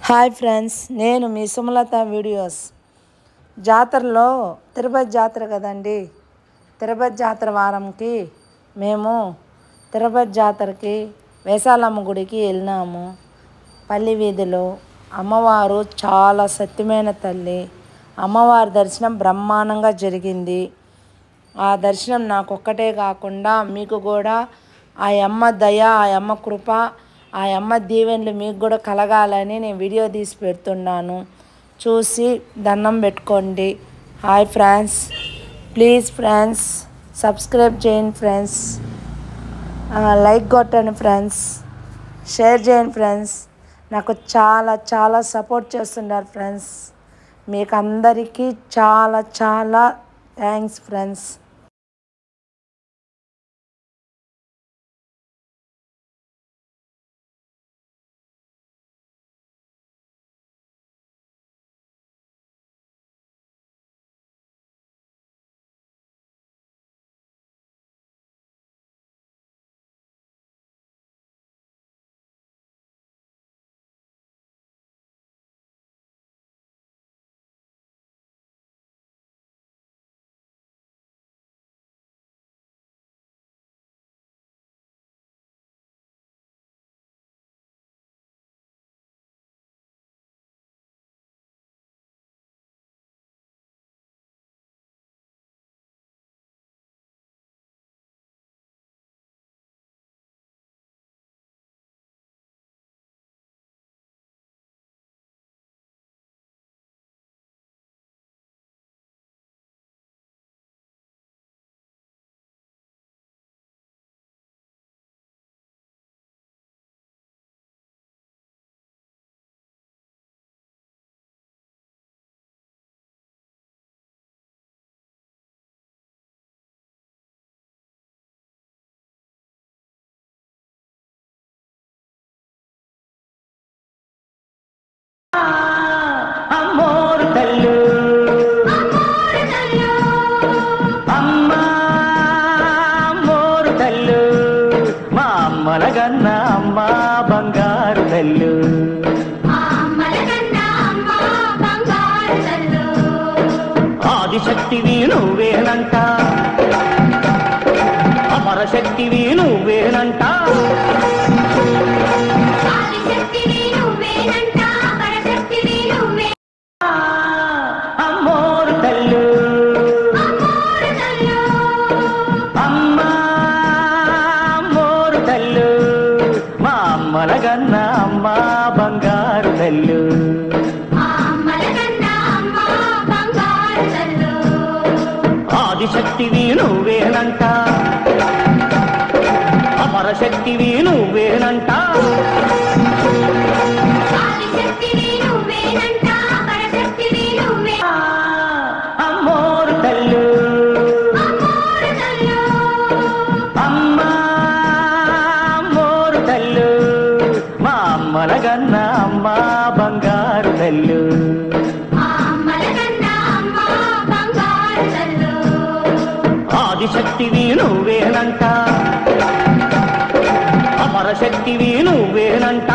Hi friends, నేను మీ Sumalatha videos. జాతరలో తిరుపతి జాతర కదండి. తిరుపతి జాతర వారంకి మేము తిరుపతి జాతరకి వేసాలమ్మ గుడికి వెళ్ళినాము. పల్లి వీధిలో అమ్మవారు చాలా సత్యమైన తల్లి. అమ్మవారి దర్శనం బ్రహ్మాండంగా జరిగింది. ఆ దర్శనం నాకు ఒక్కటే కాకుండా మీకు కూడా ఆ అమ్మ దయ, ఆ అమ్మ కృప, ఆ అమ్మ దీవెనలు మీకు కూడా కలగాలని నేను వీడియో తీసి పెడుతున్నాను. చూసి దండం పెట్టుకోండి. Hi friends, please friends subscribe చేయండి ఫ్రెండ్స్, లైక్ కొట్టండి ఫ్రెండ్స్, షేర్ చేయండి ఫ్రెండ్స్. నాకు చాలా చాలా సపోర్ట్ చేస్తున్నారు ఫ్రెండ్స్. మీకు అందరికీ చాలా చాలా థ్యాంక్స్ ఫ్రెండ్స్. అమ్మోరు తల్లు అమ్మ అమ్మోరు తల్లు మా అమ్మల గన్న అమ్మ బంగారు తల్లు ఆదిశక్తివి నువ్వేనంట, అపరశక్తివి నువ్వేనంట. అమ్మోరు తల్లు అమ్మ అమ్మోరు తల్లు మా అమ్మల గన్న అమ్మ బంగారు తల్లు ఆదిశక్తివి నువ్వేనంట, అపరశక్తివి నువ్వేనంట. అమ్మోరు తల్లు అమ్మ అమ్మోరు తల్లు మా అమ్మల గన్న అమ్మ బంగారు తల్లు ఆదిశక్తివి నువ్వేనంట, అపరశక్తివి నువ్వేనంట.